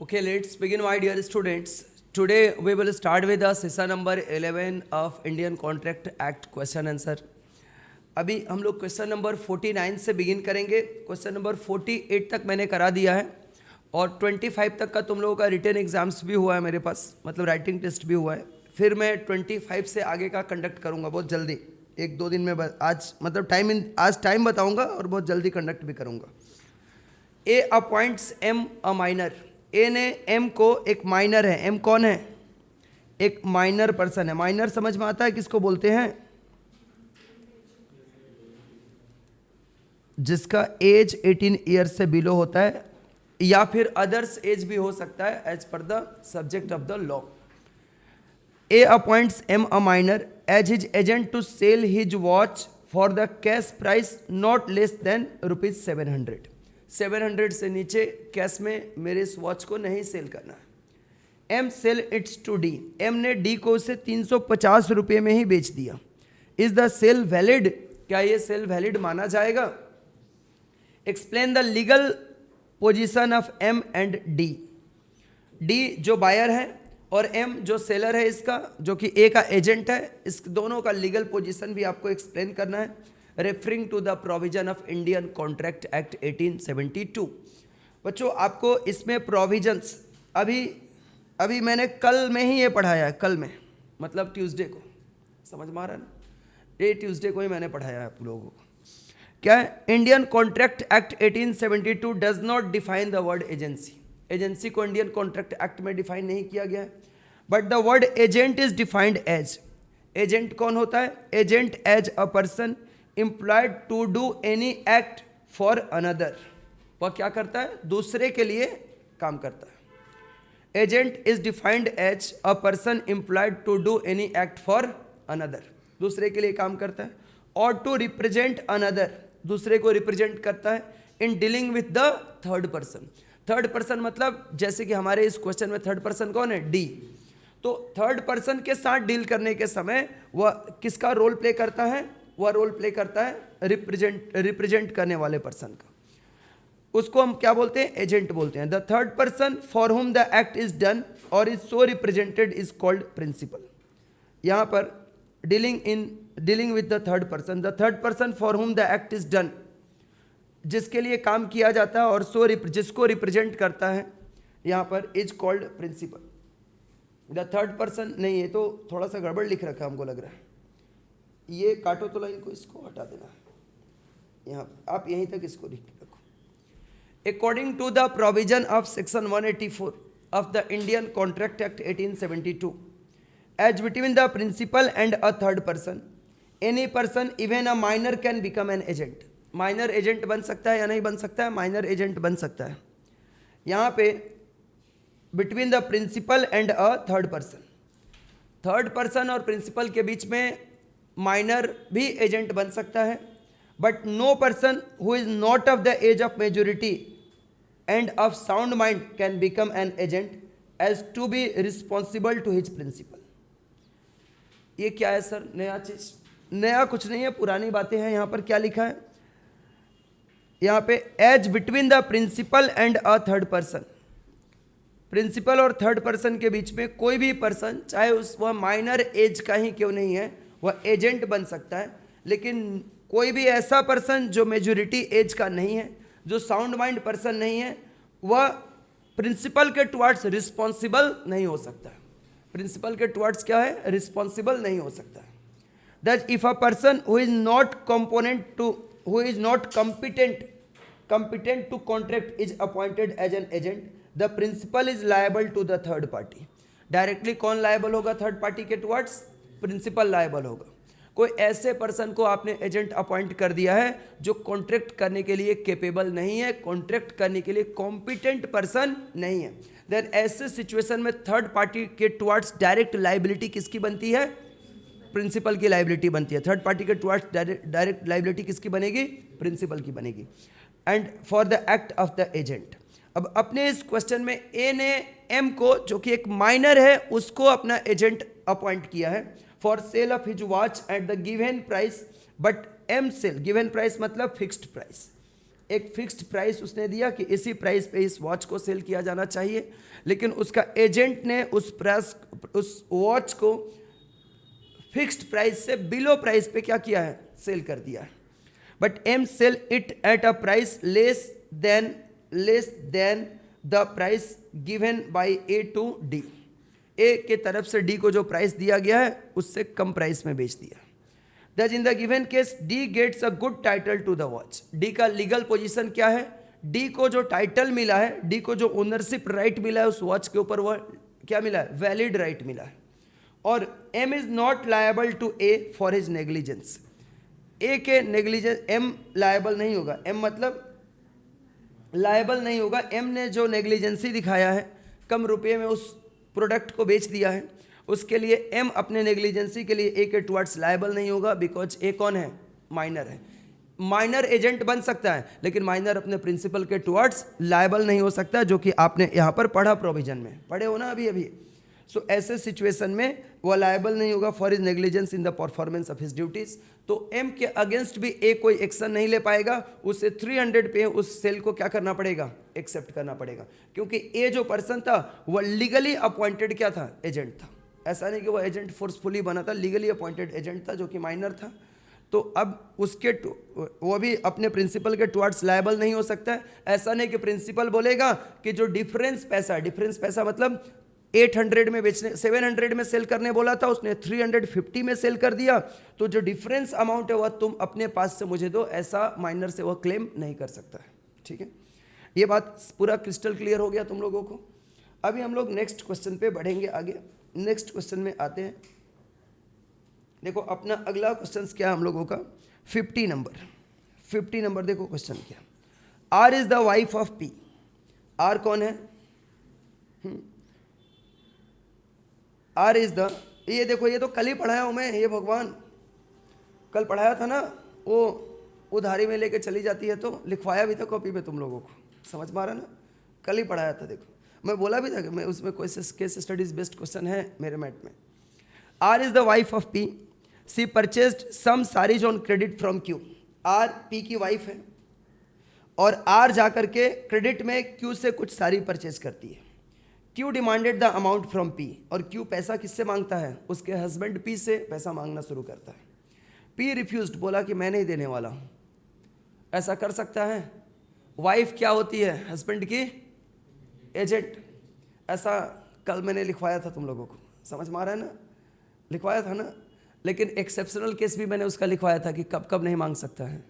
Okay, let's begin, my dear students. Today we will start with the session number 11 of Indian Contract Act question answer. अभी हम लोग question number 49 से begin करेंगे. Question number 48 तक मैंने करा दिया है और 25 तक का तुम लोगों का रिटन एग्जाम्स भी हुआ है मेरे पास, मतलब राइटिंग टेस्ट भी हुआ है. फिर मैं 25 से आगे का कंडक्ट करूंगा बहुत जल्दी, एक दो दिन में. आज मतलब आज टाइम बताऊंगा और बहुत जल्दी कंडक्ट भी करूंगा. ए अपॉइंट्स एम अ माइनर. ए ने एम को, एक माइनर है, एम कौन है? एक माइनर पर्सन है. माइनर समझ में आता है किसको बोलते हैं? जिसका एज 18 ईयर से बिलो होता है, या फिर अदर्स एज भी हो सकता है as per the subject of the law. A appoints M a minor as his agent to sell his watch for the cash price not less than ₹700. 700 से नीचे कैश में मेरे इस वॉच को नहीं सेल करना है. M sell its to D. M ने डी को उसे 350 रुपये में ही बेच दिया. Is the sale valid? क्या ये सेल वैलिड माना जाएगा? Explain the legal position of M and D. D जो बायर है और एम जो सेलर है इसका, जो कि ए का एजेंट है, इस दोनों का लीगल पोजीशन भी आपको एक्सप्लेन करना है, referring to the provision of Indian contract act 1872. बच्चों आपको इसमें प्रोविजंस अभी मैंने कल में ही ये पढ़ाया है. कल में मतलब ट्यूसडे को, समझ में आ रहा है ना? ये ट्यूसडे को ही मैंने पढ़ाया है आप लोगों को. क्या है? Indian contract act 1872 does not define the word agency. Agency को इंडियन कॉन्ट्रैक्ट एक्ट में डिफाइन नहीं किया गया है, but the word agent is defined as. Agent कौन होता है? Agent as a person employed to do any act for another. वह क्या करता है? दूसरे के लिए काम करता है. Agent is defined as a person employed to do any act for another. दूसरे के लिए काम करता है. और टू रिप्रेजेंट अनदर, दूसरे को रिप्रेजेंट करता है in dealing with the third person. Third person मतलब जैसे कि हमारे इस क्वेश्चन में थर्ड पर्सन कौन है? डी. तो थर्ड पर्सन के साथ डील करने के समय वह किसका रोल प्ले करता है? वह रोल प्ले करता है रिप्रेजेंट करने वाले पर्सन का. उसको हम क्या बोलते हैं? एजेंट बोलते हैं. The third person for whom the act is done और is so represented is called principal. यहाँ पर dealing with the third person, the third person for whom the act is done, जिसके लिए काम किया जाता है और जिसको रिप्रेजेंट करता है, यहाँ पर is called principal. The third person नहीं, ये तो थोड़ा सा गड़बड़ लिख रखा हमको लग रहा है. ये काटो तो लाइन को, इसको हटा देना. यहाँ आप यहीं तक इसको लिख रखो. According to the provision of section 184 of the Indian contract act 1872, as between the principal and a third person, any person even a minor can become an agent. Minor agent बन सकता है या नहीं बन सकता है? माइनर एजेंट बन सकता है. यहाँ पे between the principal and a third person, third person और प्रिंसिपल के बीच में माइनर भी एजेंट बन सकता है. But no person who is not of the age of majority and of sound mind can become an agent as to be responsible to his principal. ये क्या है सर? नया चीज? नया कुछ नहीं है, पुरानी बातें हैं. यहाँ पर क्या लिखा है? यहाँ पे as between the principal and a third person, principal और थर्ड पर्सन के बीच में कोई भी पर्सन, चाहे वह माइनर एज का ही क्यों नहीं है, वह एजेंट बन सकता है. लेकिन कोई भी ऐसा पर्सन जो मेजोरिटी एज का नहीं है, जो साउंड माइंड पर्सन नहीं है, वह प्रिंसिपल के टुवर्ड्स रिस्पॉन्सिबल नहीं हो सकता. प्रिंसिपल के टुवर्ड्स क्या है? रिस्पॉन्सिबल नहीं हो सकता. That if a person who is not competent to contract is appointed as an agent, the principal is liable to the third party. Directly कौन लायबल होगा थर्ड पार्टी के टुवर्ड्स? प्रिंसिपल लायबल होगा. कोई ऐसे person को आपने agent appoint कर दिया है जो कॉन्ट्रैक्ट करने के लिए केपेबल नहीं है, कॉन्ट्रैक्ट करने के लिए कॉम्पिटेंट पर्सन नहीं है, देन ऐसे सिचुएशन में थर्ड पार्टी के टुवर्ड्स डायरेक्ट लाइबिलिटी किसकी बनती है? प्रिंसिपल की लाइबिलिटी बनती है. थर्ड पार्टी के टुवर्ड्स डायरेक्ट लाइबिलिटी किसकी बनेगी? प्रिंसिपल की बनेगी. And for the act of the agent. अब अपने इस क्वेश्चन में ए ने एम को, जो कि एक माइनर है, उसको अपना एजेंट अपॉइंट किया है for sale of his watch at the given price, but M sale, given price मतलब फिक्स्ड प्राइस, एक फिक्स्ड प्राइस उसने दिया कि इसी प्राइस पे इस वॉच को सेल किया जाना चाहिए, लेकिन उसका एजेंट ने उस वॉच को फिक्स्ड प्राइस से बिलो प्राइस पे क्या किया है, सेल कर दिया है. But M sell it at a price less than the price given by A to D. A के तरफ से डी को जो प्राइस दिया गया है उससे कम प्राइस में बेच दिया. Thus in the given case D gets a good title to the watch. D का लीगल पोजीशन क्या है, D को जो टाइटल मिला है, D को जो ओनरशिप राइट मिला है उस वॉच के ऊपर, वह क्या मिला है, वैलिड राइट मिला है. और M is not liable to A for his negligence. A के नेग्लिजेंस M लायबल नहीं होगा. M मतलब लायबल नहीं होगा. M ने जो नेग्लिजेंसी दिखाया है, कम रुपये में उस प्रोडक्ट को बेच दिया है, उसके लिए M अपने नेग्लिजेंसी के लिए A के टुवर्ड्स लायबल नहीं होगा, बिकॉज A कौन है, माइनर है. माइनर एजेंट बन सकता है, लेकिन माइनर अपने प्रिंसिपल के टुवर्ड्स लायबल नहीं हो सकता, जो कि आपने यहाँ पर पढ़ा, प्रोविजन में पढ़े हो ना अभी. सो ऐसे सिचुएशन में वो लायबल नहीं होगा for his negligence in the performance of his duties. तो M के अगेंस्ट भी A कोई एक्शन नहीं ले पाएगा. उसे 300 पे उस सेल को क्या करना पड़ेगा, एक्सेप्ट करना पड़ेगा, क्योंकि A जो पर्सन था वह लीगली अपॉइंटेड क्या था, एजेंट था. ऐसा नहीं कि वो एजेंट फोर्सफुली बना था, लीगली अपॉइंटेड एजेंट था जो कि माइनर था. तो अब उसके वो भी अपने प्रिंसिपल के टुवर्ड्स लायबल नहीं हो सकता है. ऐसा नहीं कि प्रिंसिपल बोलेगा कि जो डिफरेंस पैसा मतलब 800 में बेचने, 700 में सेल करने बोला था, उसने 350 में सेल कर दिया, तो जो डिफरेंस अमाउंट है वह तुम अपने पास से मुझे दो, ऐसा माइनर से वह क्लेम नहीं कर सकता है. ठीक है, ये बात पूरा क्रिस्टल क्लियर हो गया तुम लोगों को. अभी हम लोग नेक्स्ट क्वेश्चन पे बढ़ेंगे आगे. नेक्स्ट क्वेश्चन में आते हैं. देखो अपना अगला क्वेश्चन क्या है हम लोगों का, 50 नंबर. देखो क्वेश्चन क्या, R is the wife of P. R कौन है, आर इज द, ये देखो ये तो कल ही पढ़ाया हूं मैं, ये भगवान कल पढ़ाया था ना, वो उधारी में लेके चली जाती है, तो लिखवाया भी था कॉपी पे तुम लोगों को, समझ में आ रहा ना, कल ही पढ़ाया था. देखो मैं बोला भी था कि मैं उसमें कोई केस स्टडीज बेस्ड क्वेश्चन है मेरे मैट में. R is the wife of P. She purchased some saris on credit from Q. R P की वाइफ है और आर जा करके क्रेडिट में क्यू से कुछ साड़ी परचेज करती है. Q demanded the amount from P. और क्यू पैसा किससे मांगता है, उसके हस्बैंड पी से पैसा मांगना शुरू करता है. पी रिफ्यूज्ड, बोला कि मैं नहीं देने वाला हूं. ऐसा कर सकता है. वाइफ क्या होती है, हस्बैंड की एजेंट. ऐसा कल मैंने लिखवाया था तुम लोगों को, समझ में आ रहा है ना, लिखवाया था ना. लेकिन एक्सेप्शनल केस भी मैंने उसका लिखवाया था कि कब कब नहीं मांग सकता है.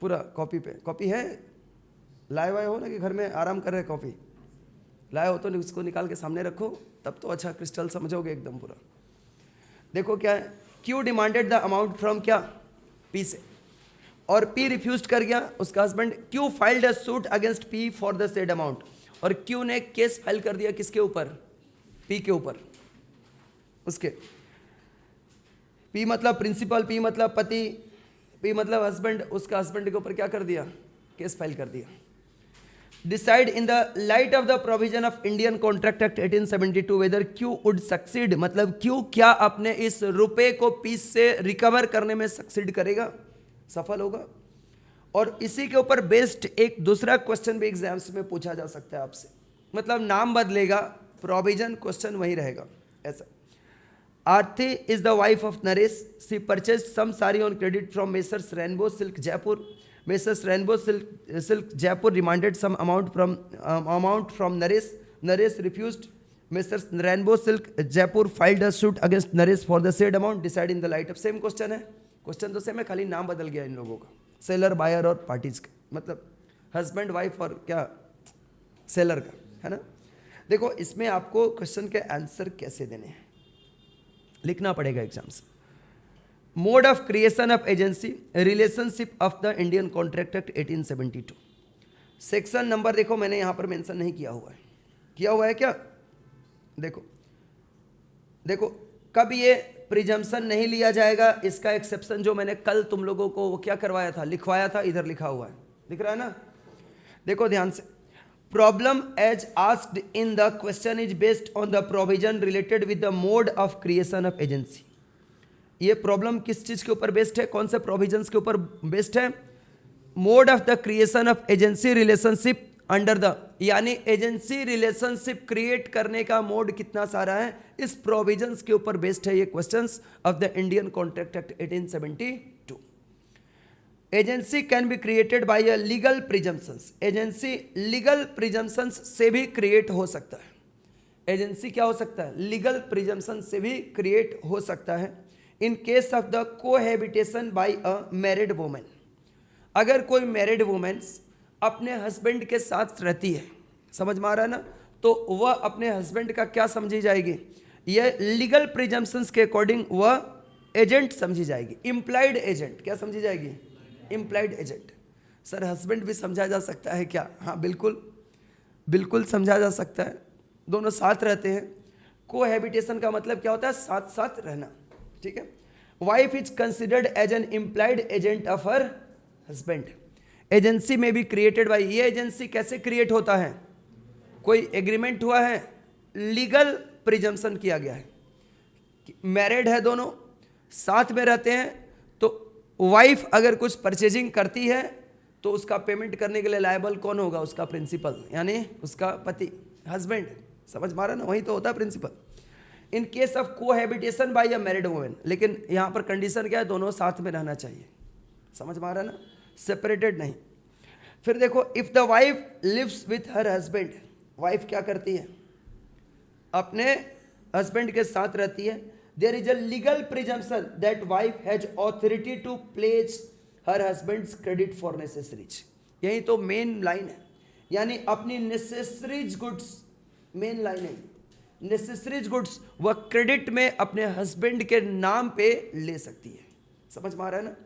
पूरा कॉपी पे, कॉपी है, लाए वाए हो ना कि घर में आराम कर रहे, कॉपी लाए हो तो उसको निकाल के सामने रखो, तब तो अच्छा क्रिस्टल समझोगे एकदम पूरा. देखो क्या है, Q demanded the amount from क्या, पी से, और पी रिफ्यूज कर गया उसका husband. Q filed a suit against P for the said amount. और क्यू ने केस फाइल कर दिया किसके ऊपर, पी के ऊपर. उसके पी मतलब प्रिंसिपल, पी मतलब पति, पी मतलब हस्बैंड, उसका हस्बैंड के ऊपर क्या कर दिया, केस फाइल कर दिया. Decide in the light of the provision of Indian contract act 1872 whether Q would succeed, मतलब क्यू क्या अपने इस रुपए को पीस से रिकवर करने में सक्सीड करेगा, सफल होगा. और इसी के ऊपर बेस्ड एक दूसरा क्वेश्चन भी एग्जाम्स में पूछा जा सकता है आपसे, मतलब नाम बदलेगा, प्रोविजन क्वेश्चन वही रहेगा. ऐसा, Aarti is the wife of Naresh. She purchase some sari on credit from Messrs Rainbow Silk Jaipur. Messrs Rainbow Silk Jaipur demanded some amount from Naresh. Naresh refused. Messrs Rainbow Silk Jaipur filed a suit against Naresh for the said amount. Decide in the light of, same question है, question तो same है, खाली नाम बदल गया इन लोगों का, seller buyer और पार्टीज का, मतलब हस्बैंड वाइफ और क्या सेलर का, है ना. देखो इसमें आपको क्वेश्चन के आंसर कैसे देने हैं लिखना पड़ेगा exams. Mode of creation of agency, relationship of the Indian contract act 1872. Section number देखो मैंने यहां पर मेंशन नहीं किया हुआ है, किया हुआ है क्या, देखो देखो कब ये प्रिजम्पशन नहीं लिया जाएगा, इसका एक्सेप्शन जो मैंने कल तुम लोगों को वो क्या करवाया था, लिखवाया था, इधर लिखा हुआ है, दिख रहा है ना. देखो ध्यान से, problem as asked in the question is based on the provision related with the mode of creation of agency. ये प्रॉब्लम किस चीज के ऊपर बेस्ड है, कौन से प्रोविजंस के ऊपर बेस्ड है, mode of the creation of agency relationship under the, यानी एजेंसी रिलेशनशिप क्रिएट करने का मोड कितना सारा है, इस प्रोविजंस के ऊपर बेस्ड है ये questions of the Indian contract act 1872। Agency can be created by a legal presumptions, agency legal presumptions से भी क्रिएट हो सकता है। एजेंसी क्या हो सकता है, लीगल प्रिजम्पशन से भी क्रिएट हो सकता है। In case of the cohabitation by a married women, अगर कोई मैरिड वुमेन्स अपने हस्बैंड के साथ रहती है, समझ में आ रहा है ना, तो वह अपने हस्बैंड का क्या समझी जाएगी, यह लीगल प्रिजम्पशंस के अकॉर्डिंग वह एजेंट समझी जाएगी। इम्प्लाइड एजेंट, क्या समझी जाएगी, इम्प्लाइड एजेंट। सर हस्बैंड भी समझा जा सकता है क्या, हाँ बिल्कुल बिल्कुल समझा जा सकता है, दोनों साथ रहते हैं। कोहैबिटेशन का मतलब क्या होता है, साथ साथ रहना, ठीक है। Wife is considered as an implied agent of her husband. Agency में भी क्रिएटेड बाय, ये एजेंसी कैसे क्रिएट होता है, कोई एग्रीमेंट हुआ है, लीगल प्रिजम्पशन किया गया है, मैरिड है, दोनों साथ में रहते हैं, तो वाइफ अगर कुछ परचेजिंग करती है तो उसका पेमेंट करने के लिए लायबल कौन होगा, उसका प्रिंसिपल, यानी उसका पति, हस्बैंड, समझ मारा ना, वही तो होता है principal. In case of cohabitation by a married women, लेकिन यहां पर कंडीशन क्या है, दोनों साथ में रहना चाहिए, समझ में आ रहा है ना, सेपरेटेड नहीं। फिर देखो, if the wife lives with her husband, wife क्या करती है, अपने हस्बैंड के साथ रहती है, there is a legal presumption that wife has authority to pledge her husband's credit for necessaries. यही तो मेन लाइन है, यानी अपनी नेसेसरीज गुड्स, मेन लाइन है, नेसेसरीज गुड्स वह क्रेडिट में अपने हस्बैंड के नाम पे ले सकती है, समझ में आ रहा है ना।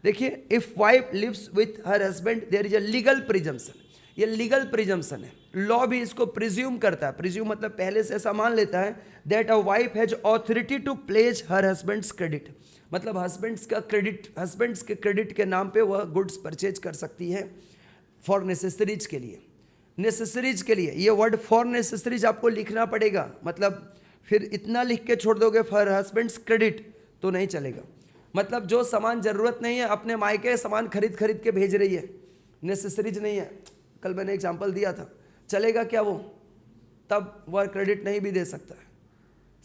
देखिए, if wife lives with her husband there is a legal presumption, ये लीगल प्रिजम्पशन है, लॉ भी इसको प्रिज्यूम करता है, प्रिज्यूम मतलब पहले से ऐसा मान लेता है, that a wife has authority to pledge her husband's credit, मतलब हस्बैंड्स का क्रेडिट, हस्बैंड्स के क्रेडिट के नाम पे वह गुड्स परचेज कर सकती है फॉर नेसेसरीज के लिए, नेसेसरीज के लिए। ये वर्ड फॉर नेसेसरीज आपको लिखना पड़ेगा, मतलब फिर इतना लिख के छोड़ दोगे फॉर हस्बैंड्स क्रेडिट तो नहीं चलेगा, मतलब जो सामान जरूरत नहीं है अपने मायके सामान खरीद खरीद के भेज रही है, नेसेसरीज नहीं है, कल मैंने एग्जांपल दिया था, चलेगा क्या वो, तब वह क्रेडिट नहीं भी दे सकता है,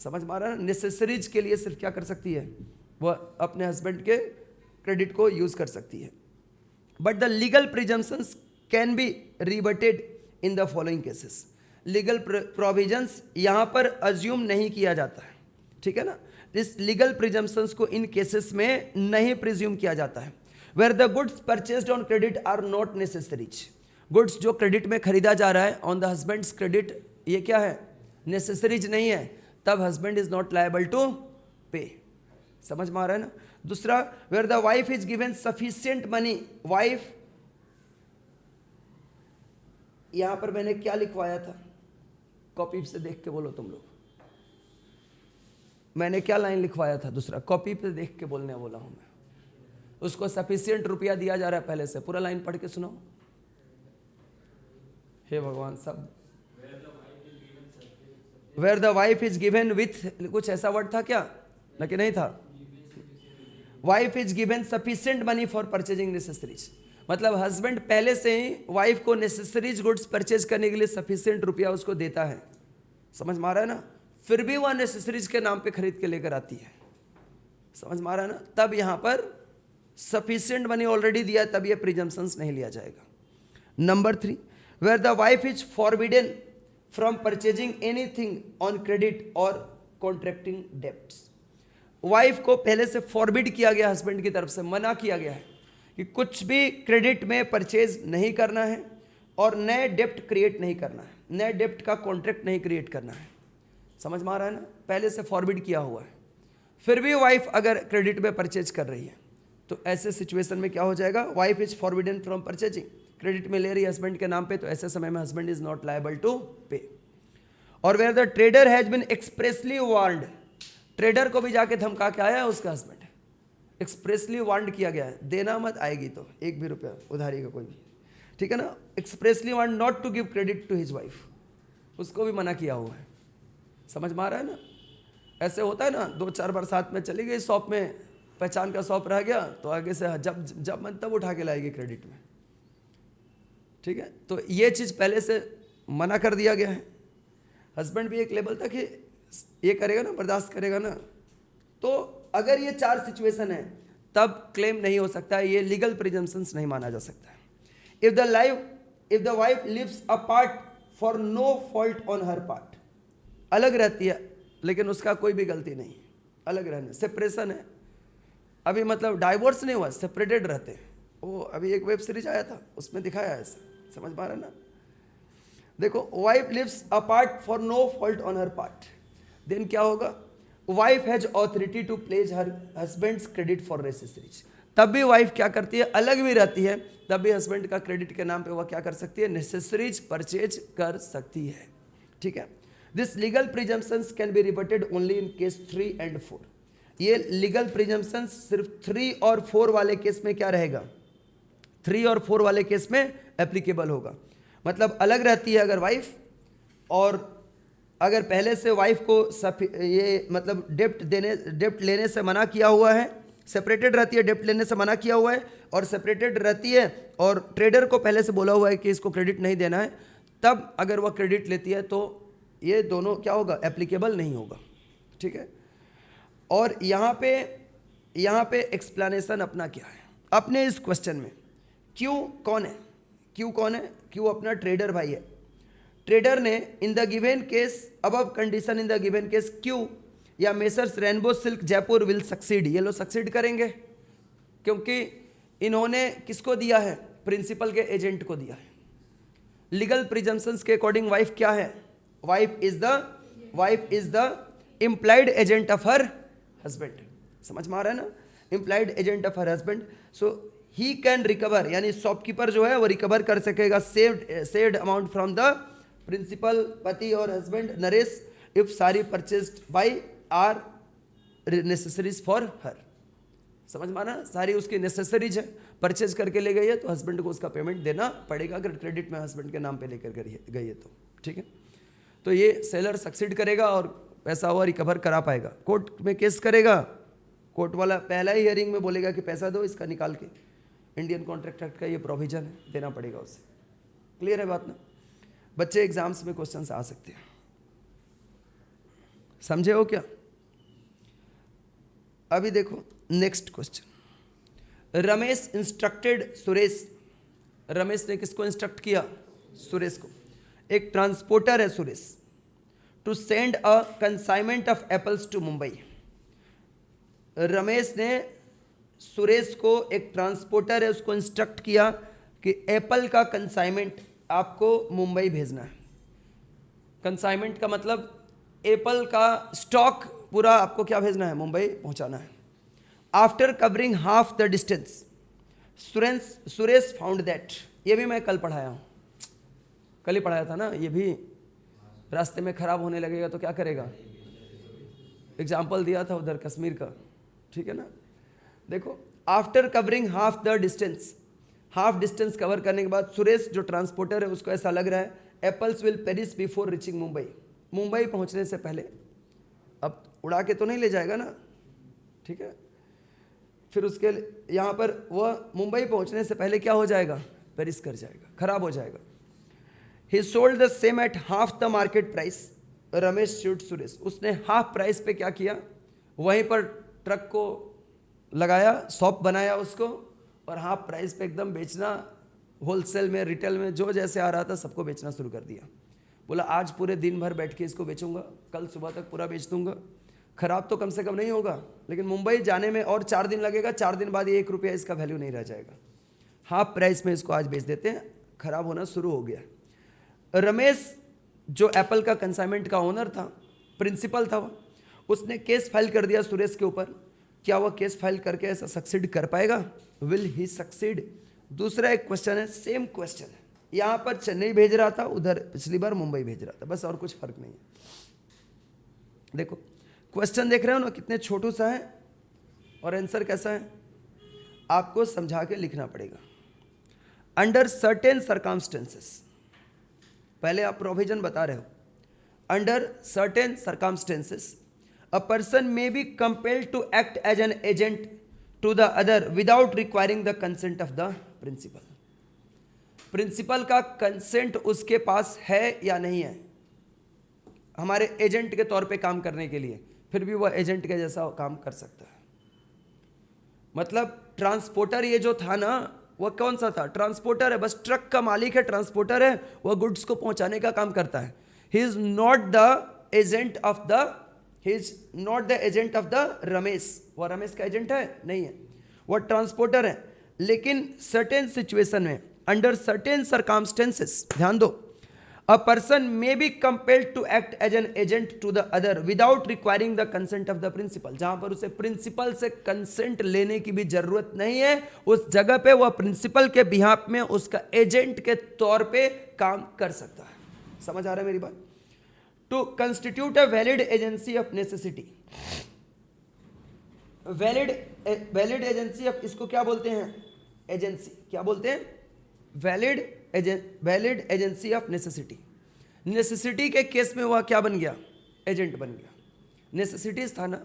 समझ में आ रहा है। नेसेसरीज के लिए सिर्फ क्या कर सकती है, वह अपने हस्बैंड के क्रेडिट को यूज कर सकती है। But the legal presumptions can be rebutted in the following cases, legal provisions यहां पर अज्यूम नहीं किया जाता है, ठीक है ना, इस लीगल प्रिजम्पशंस को इन केसेस में नहीं प्रिज्यूम किया जाता है। Where the goods purchased on credit are not necessaries, goods जो क्रेडिट में खरीदा जा रहा है ऑन द हस्बैंड्स क्रेडिट, ये क्या है, नेसेसरीज नहीं है, तब husband is not liable to pay, समझ में आ रहा है ना। दूसरा, where the wife is given sufficient money, wife, यहां पर मैंने क्या लिखवाया था, कॉपी से देख के बोलो तुम लोग, मैंने क्या लाइन लिखवाया था, दूसरा कॉपी पे देख के बोलने बोला हूं मैं, उसको सफिशिएंट रुपया दिया जा रहा है पहले से, पूरा लाइन पढ़ के सुनाओ, हे भगवान सब। Where the wife is given with, कुछ ऐसा वर्ड था क्या, लेकिन नहीं था, wife is given sufficient money for purchasing necessaries, मतलब हस्बैंड पहले से ही वाइफ को नेसेसरीज गुड्स परचेज करने के लिए सफिशिएंट रुपया उसको देता है, समझ में आ रहा है ना, फिर भी वह नेसेसरीज के नाम पे खरीद के लेकर आती है, समझ में आ रहा है ना, तब यहां पर सफिशिएंट मनी ऑलरेडी दिया, तब यह प्रिजम्पशंस नहीं लिया जाएगा। Number 3, where the wife is forbidden from purchasing anything on credit और कॉन्ट्रैक्टिंग डेब्ट्स, वाइफ को पहले से फॉरबिड किया गया, हस्बैंड की तरफ से मना किया गया है कि कुछ भी क्रेडिट में परचेज नहीं करना है और नए डेप्ट क्रिएट नहीं करना है, नए डेप्ट का कॉन्ट्रैक्ट नहीं क्रिएट करना है, समझ में आ रहा है ना, पहले से फॉरबिड किया हुआ है, फिर भी वाइफ अगर क्रेडिट में परचेज कर रही है तो ऐसे सिचुएशन में क्या हो जाएगा, wife is forbidden from purchasing, credit में ले रही है हस्बैंड के नाम पे, तो ऐसे समय में husband is not liable to pay. और where the trader has been expressly warned, trader को भी जाके धमका के आया है उसका हस्बैंड, एक्सप्रेसली वार्न किया गया है, देना मत आएगी तो एक भी रुपया उधारी का कोई भी, ठीक है ना, expressly warned not to give credit to his wife, उसको भी मना किया हुआ है, समझ में आ रहा है ना। ऐसे होता है ना, 2-4 बार साथ में चली गई शॉप में, पहचान का शॉप रह गया तो आगे से जब मन तब उठा के लाएगी क्रेडिट में, ठीक है, तो ये चीज़ पहले से मना कर दिया गया है। हस्बैंड भी एक लेवल तक ये करेगा ना, बर्दाश्त करेगा ना, तो अगर ये 4 सिचुएशन है तब क्लेम नहीं हो सकता है, ये लीगल प्रिजम्पशंस नहीं माना जा सकता है। If the wife lives apart for no fault on her part, अलग रहती है लेकिन उसका कोई भी गलती नहीं, अलग रहने, सेपरेशन है, अभी मतलब डाइवोर्स नहीं हुआ, सेपरेटेड रहते हैं। वो अभी एक वेब सीरीज आया था उसमें दिखाया है ऐसा, समझ पा रहे ना। देखो, wife lives apart for no fault on her part, then क्या होगा, wife has authority to pledge her husband's credit for necessaries, तब भी वाइफ क्या करती है, अलग भी रहती है, तब भी हस्बैंड का क्रेडिट के नाम पे वह क्या कर सकती है, नेसेसरीज परचेज कर सकती है। ठीक है, this legal presumptions can B reverted only in case 3 and 4। ये लीगल प्रिजम्पशंस सिर्फ 3 और 4 वाले केस में क्या रहेगा, 3 और 4 वाले केस में एप्लीकेबल होगा। मतलब अलग रहती है अगर वाइफ, और अगर पहले से वाइफ को ये मतलब डेप्ट लेने से मना किया हुआ है, सेपरेटेड रहती है, डेप्ट लेने से मना किया हुआ है, और सेपरेटेड रहती है और ट्रेडर को पहले से बोला हुआ है कि इसको क्रेडिट नहीं देना है, तब अगर वह क्रेडिट लेती है तो ये दोनों क्या होगा, एप्लीकेबल नहीं होगा। ठीक है, और यहाँ पे एक्सप्लेनेशन अपना क्या है, अपने इस क्वेश्चन में क्यों कौन है, क्यों अपना ट्रेडर भाई है। ट्रेडर ने in the given case above condition in the given case Q या Messrs Rainbow Silk Jaipur will succeed, ये लोग सक्सीड करेंगे क्योंकि इन्होंने किसको दिया है, प्रिंसिपल के एजेंट को दिया है। लीगल प्रिजम्पशंस के अकॉर्डिंग वाइफ क्या है, wife is the implied agent of her husband, समझ में आ रहा है ना, implied agent of her husband. So he can recover, यानी शॉपकीपर जो है वो रिकवर कर सकेगा saved amount from the principal पति और husband Naresh if sari purchased by R necessaries for her, समझ में आना, सारी उसकी नेसेसरीज है, परचेज करके ले गई है तो हस्बैंड को उसका पेमेंट देना पड़ेगा, अगर क्रेडिट में हस्बैंड के नाम पे लेकर गई है तो। ठीक है, तो ये सेलर सक्सीड करेगा और पैसा हुआ रिकवर करा पाएगा। कोर्ट में केस करेगा, कोर्ट वाला पहला ही हियरिंग में बोलेगा कि पैसा दो इसका निकाल के, इंडियन कॉन्ट्रैक्ट एक्ट का ये प्रोविजन है, देना पड़ेगा उसे। क्लियर है बात ना। बच्चे एग्जाम्स में क्वेश्चंस आ सकते हैं, समझे हो क्या। अभी देखो next question, Ramesh instructed Suresh, Ramesh ने किसको इंस्ट्रक्ट किया, सुरेश को, एक ट्रांसपोर्टर है Suresh, to send a consignment of apples to Mumbai. Ramesh ने सुरेश को, एक ट्रांसपोर्टर है, उसको इंस्ट्रक्ट किया कि एप्पल का कंसाइनमेंट आपको मुंबई भेजना है। कंसाइनमेंट का मतलब एप्पल का स्टॉक पूरा आपको क्या भेजना है, मुंबई पहुंचाना है। After covering half the distance Suresh found that, ये भी मैं कल पढ़ाया हूँ, कल ही पढ़ाया था ना, ये भी रास्ते में खराब होने लगेगा तो क्या करेगा, एग्जाम्पल दिया था उधर कश्मीर का। ठीक है ना, देखो after covering half the distance, half distance cover करने के बाद सुरेश जो ट्रांसपोर्टर है उसको ऐसा लग रहा है apples will perish before reaching Mumbai, Mumbai पहुंचने से पहले, अब उड़ा के तो नहीं ले जाएगा ना, ठीक है, फिर उसके यहाँ पर वह मुंबई पहुंचने से पहले क्या हो जाएगा, पेरिश कर जाएगा, खराब हो जाएगा। ही sold the same at half the market price, Ramesh shoot Suresh, उसने हाफ प्राइस पे क्या किया, वहीं पर ट्रक को लगाया, शॉप बनाया उसको, और हाफ प्राइस पे एकदम बेचना, होलसेल में, रिटेल में, जो जैसे आ रहा था सबको बेचना शुरू कर दिया। बोला आज पूरे दिन भर बैठ के इसको बेचूंगा, कल सुबह तक पूरा बेच दूंगा, खराब तो कम से कम नहीं होगा, लेकिन मुंबई जाने में और 4 दिन लगेगा, 4 दिन बाद ये 1 रुपया इसका वैल्यू नहीं रह जाएगा, हाफ प्राइस में इसको आज बेच देते हैं, खराब होना शुरू हो गया। रमेश जो एप्पल का कंसाइनमेंट का ओनर था, प्रिंसिपल था, उसने केस फाइल कर दिया सुरेश के ऊपर। क्या वह केस फाइल करके ऐसा सक्सीड कर पाएगा, विल ही सक्सीड। दूसरा एक क्वेश्चन है, सेम क्वेश्चन है, यहाँ पर चेन्नई भेज रहा था, उधर पिछली बार मुंबई भेज रहा था, बस और कुछ फर्क नहीं है। देखो क्वेश्चन देख रहे हो ना, कितने छोटू सा है और आंसर कैसा है, आपको समझा के लिखना पड़ेगा। अंडर सर्टेन सर्कमस्टेंसेस, पहले आप प्रोविजन बता रहे हो, under certain circumstances a person may be compelled to act as an agent to the other without requiring the consent of the principal। Principal का कंसेंट उसके पास है या नहीं है हमारे एजेंट के तौर पे काम करने के लिए, फिर भी वह एजेंट के जैसा काम कर सकता है। मतलब ट्रांसपोर्टर ये जो था ना, वह कौन सा था? ट्रांसपोर्टर है, बस ट्रक का मालिक है, ट्रांसपोर्टर है, वह गुड्स को पहुंचाने का काम करता है। He is not the agent of the Ramesh. वह रमेश का एजेंट है? नहीं है, वह ट्रांसपोर्टर है। लेकिन सर्टेन सिचुएशन में, अंडर सर्टेन सर्कमस्टेंसेस, ध्यान दो, a person may be compelled to act as an agent to the other without requiring the consent of the principal। जहां पर उसे प्रिंसिपल से कंसेंट लेने की भी जरूरत नहीं है, उस जगह पे वह प्रिंसिपल के बिहाफ में उसका एजेंट के तौर पे काम कर सकता है। समझ आ रहा है मेरी बात? To constitute a valid agency of necessity, valid agency of, इसको क्या बोलते हैं? एजेंसी। क्या बोलते हैं? Valid agency of necessity. Necessity के केस में वह क्या बन गया? एजेंट बन गया। नेसेसिटीज था ना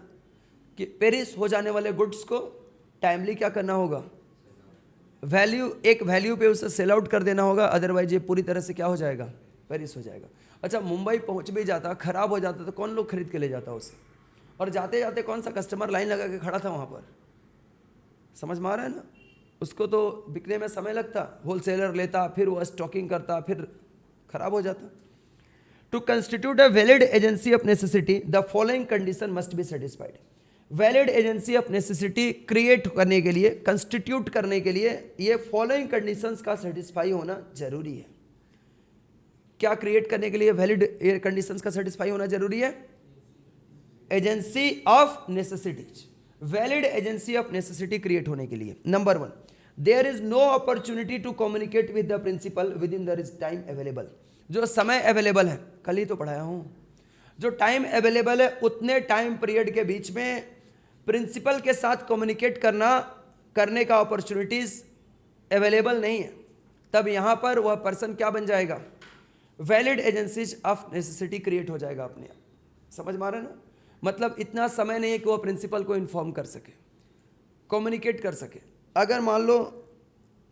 कि पेरिस हो जाने वाले गुड्स को टाइमली क्या करना होगा? एक वैल्यू पे उसे सेल आउट कर देना होगा, अदरवाइज ये पूरी तरह से क्या हो जाएगा? पेरिस हो जाएगा। अच्छा, मुंबई पहुंच भी जाता, खराब हो जाता तो कौन लोग खरीद के ले जाता उसे? और जाते जाते कौन सा कस्टमर लाइन लगा के खड़ा था वहां पर? समझ में आ रहा है ना? उसको तो बिकने में समय लगता, होलसेलर लेता, फिर वो स्टॉकिंग करता, फिर खराब हो जाता। To constitute a valid agency of necessity the following condition must be satisfied. Valid agency of necessity create करने के लिए, कंस्टिट्यूट करने के लिए ये फॉलोइंग कंडीशंस का सेटिस्फाई होना जरूरी है। क्या क्रिएट करने के लिए वैलिड कंडीशंस का सेटिस्फाई होना जरूरी है? Agency of necessities, valid agency of necessity create होने के लिए, number 1, there is no opportunity to communicate with the principal within the time available. जो समय अवेलेबल है, कल ही तो पढ़ाया हूं, जो टाइम अवेलेबल है उतने टाइम पीरियड के बीच में प्रिंसिपल के साथ कम्युनिकेट करने का अपॉर्चुनिटीज अवेलेबल नहीं है, तब यहां पर वह पर्सन क्या बन जाएगा? Valid agencies of necessity create हो जाएगा अपने आप। समझ में आ रहा है ना? मतलब इतना समय नहीं है कि वह प्रिंसिपल को इन्फॉर्म कर सके, कम्युनिकेट कर सके। अगर मान लो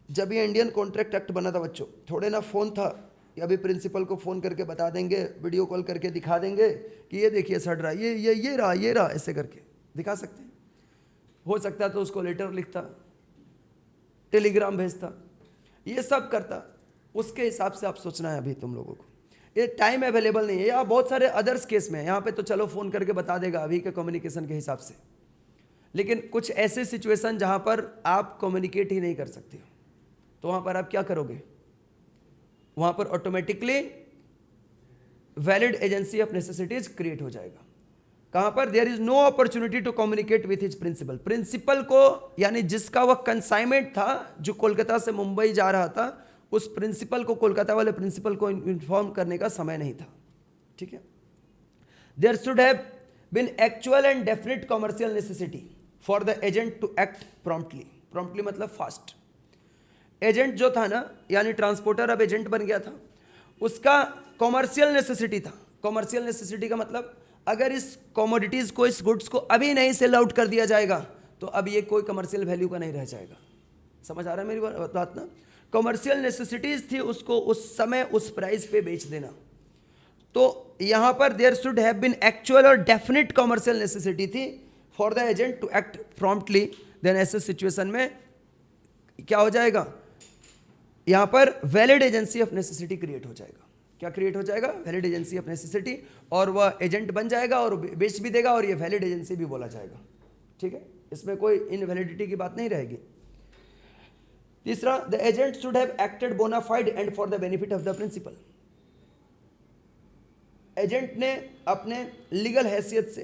जब ये इंडियन कॉन्ट्रैक्ट एक्ट बना था बच्चों, थोड़े ना फ़ोन था कि अभी प्रिंसिपल को फ़ोन करके बता देंगे, वीडियो कॉल करके दिखा देंगे कि ये देखिए सड़ रहा है, ये रहा, ऐसे करके दिखा सकते हैं। हो सकता है तो उसको लेटर लिखता, टेलीग्राम भेजता, ये सब करता। उसके हिसाब से आप सोचना है अभी तुम लोगों को, ये टाइम अवेलेबल नहीं है। या बहुत सारे अदर्स केस में यहाँ पे तो चलो फ़ोन करके बता देगा अभी के कम्युनिकेशन के हिसाब से, लेकिन कुछ ऐसे सिचुएशन जहाँ पर आप कम्युनिकेट ही नहीं कर सकते, तो वहाँ पर आप क्या करोगे? वहाँ पर automatically valid agency of necessities create हो जाएगा। कहाँ पर? There is no opportunity to communicate with his principal. Principal को, यानी जिसका वह कंसाइनमेंट था, जो कोलकाता से मुंबई जा रहा था, उस प्रिंसिपल को, कोलकाता वाले प्रिंसिपल को इन्फॉर्म करने का समय नहीं था। ठीक है? There should have been actual and definite commercial necessity for the agent to act promptly. Promptly मतलब फास्ट। एजेंट जो था ना, यानी ट्रांसपोर्टर अब एजेंट बन गया था, उसका कॉमर्शियल नेसेसिटी था। कॉमर्शियल नेसेसिटी का मतलब अगर इस कमोडिटीज को, इस गुड्स को अभी नहीं सेल आउट कर दिया जाएगा तो अब ये कोई कमर्शियल वैल्यू का नहीं रह जाएगा। समझ आ रहा है मेरी बात ना? कमर्शियल नेसेसिटीज थी, उसको उस समय उस प्राइस पे बेच देना। तो यहां पर there should have been actual और डेफिनेट कमर्शियल नेसेसिटी थी for the agent to act promptly. Then ऐसे सिचुएशन में क्या हो जाएगा? यहां पर valid agency of necessity create हो जाएगा। क्या क्रिएट हो जाएगा? वैलिड एजेंसी ऑफ नेसेसिटी, और वह एजेंट बन जाएगा और बेच भी देगा, और ये वैलिड एजेंसी भी बोला जाएगा। ठीक है? इसमें कोई इनवैलिडिटी की बात नहीं रहेगी। तीसरा, the agent should have acted bona fide and for the benefit of the principal. Agent ने अपने लीगल हैसियत से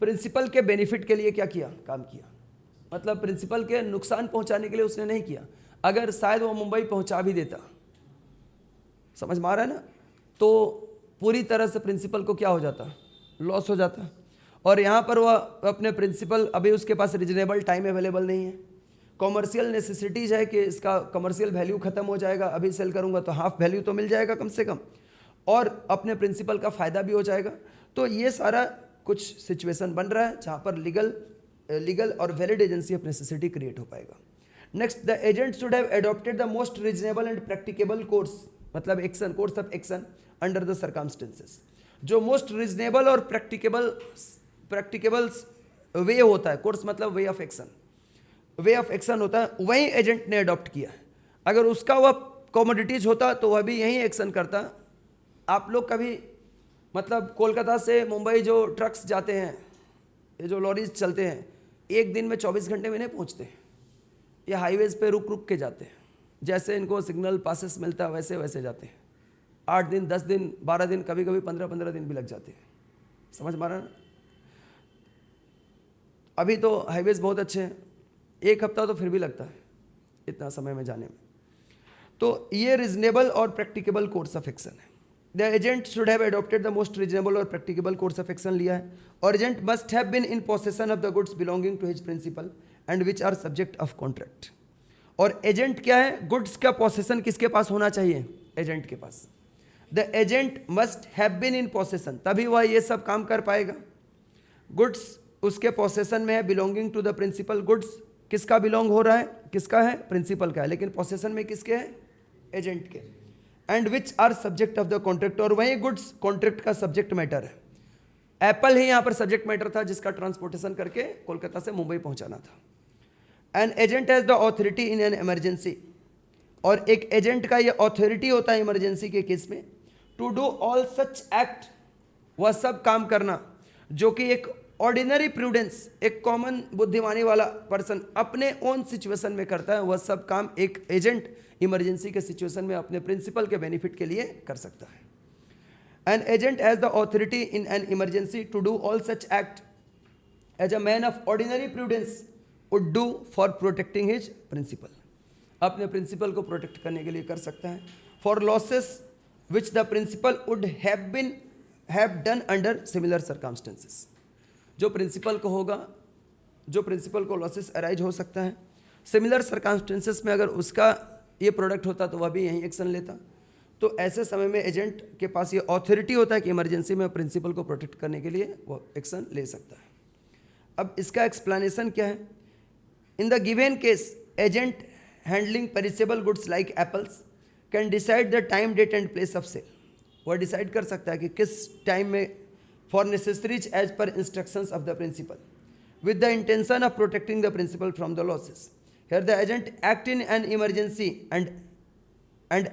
प्रिंसिपल के बेनिफिट के लिए क्या किया? काम किया। मतलब प्रिंसिपल के नुकसान पहुंचाने के लिए उसने नहीं किया। अगर शायद वो मुंबई पहुंचा भी देता, समझ में आ रहा है ना, तो पूरी तरह से प्रिंसिपल को क्या हो जाता? लॉस हो जाता। और यहाँ पर वह अपने प्रिंसिपल, अभी उसके पास रिजनेबल टाइम अवेलेबल नहीं है। कॉमर्शियल नेसेसिटीज है कि इसका कमर्शियल वैल्यू खत्म हो जाएगा, अभी सेल करूंगा तो हाफ वैल्यू तो मिल जाएगा कम से कम, और अपने प्रिंसिपल का फायदा भी हो जाएगा। तो ये सारा कुछ सिचुएशन बन रहा है जहाँ पर लीगल और valid agency of necessity create हो पाएगा। Next, the agent should have adopted the most reasonable and practicable course, मतलब action, course of action under the circumstances. जो मोस्ट रीजनेबल और प्रैक्टिकेबल्स वे होता है, कोर्स मतलब way of action, way of action होता है, वही एजेंट ने अडॉप्ट किया। अगर उसका वह कॉमोडिटीज होता तो वह भी यही एक्शन करता। आप लोग कभी मतलब कोलकाता से मुंबई जो ट्रक्स जाते हैं, ये जो लॉरीज चलते हैं, एक दिन में 24 घंटे में नहीं पहुंचते, ये हाईवेज पे रुक रुक के जाते हैं, जैसे इनको सिग्नल पासेस मिलता है वैसे वैसे जाते हैं। 8 दिन, 10 दिन, 12 दिन, कभी कभी 15-15 दिन भी लग जाते हैं। समझ मारा ना? अभी तो हाईवेज बहुत अच्छे हैं, 1 हफ्ता तो फिर भी लगता है इतना समय में जाने में। तो ये रीजनेबल और प्रैक्टिकेबल कोर्स ऑफ एक्शन है। The agent should have adopted the most reasonable और प्रैक्टिकेबल कोर्स ऑफ एक्शन लिया है। और agent must have been in possession of the goods belonging to his principal and which are subject of contract. और agent क्या है? Goods का possession किसके पास होना चाहिए? एजेंट के पास। The agent must have been in possession, तभी वह ये सब काम कर पाएगा। गुड्स उसके पोसेशन में है, belonging to the principal. Goods किसका बिलोंग हो रहा है? किसका है? प्रिंसिपल का है, लेकिन पोसेशन में किसके है? एजेंट के। And which are subject of the contract, और वही गुड्स कॉन्ट्रैक्ट का सब्जेक्ट मैटर है। एप्पल ही यहाँ पर सब्जेक्ट मैटर था जिसका ट्रांसपोर्टेशन करके कोलकाता से मुंबई पहुंचाना था। N agent has the authority in an emergency, और एक एजेंट का ये ऑथोरिटी होता है इमरजेंसी के केस में, to do all such act, वह सब काम करना जो कि एक ऑर्डिनरी प्रूडेंस, एक कॉमन बुद्धिमानी वाला पर्सन अपने ओन सिचुएशन में करता है, वह सब काम एक एजेंट इमरजेंसी के सिचुएशन में अपने प्रिंसिपल के बेनिफिट के लिए कर सकता है। An agent has the authority in an emergency to do all such act as a man of ordinary prudence would do for protecting his principal, अपने प्रिंसिपल को प्रोटेक्ट करने के लिए कर सकता है। For losses which the principal would have done under similar circumstances, जो principal को होगा, जो प्रिंसिपल को लॉसेस अराइज हो सकता है सिमिलर सर्कमस्टेंसेस में, अगर उसका ये प्रोडक्ट होता तो वह भी यही एक्शन लेता। तो ऐसे समय में एजेंट के पास ये ऑथोरिटी होता है कि इमरजेंसी में प्रिंसिपल को प्रोटेक्ट करने के लिए वो एक्शन ले सकता है। अब इसका एक्सप्लेनेशन क्या है? In the given case agent handling perishable goods like apples can decide the time, date and place of sale, वह डिसाइड कर सकता है कि किस टाइम में for necessaries as per instructions of the principal, with the intention of protecting the principal from the losses. Here the agent act in an emergency and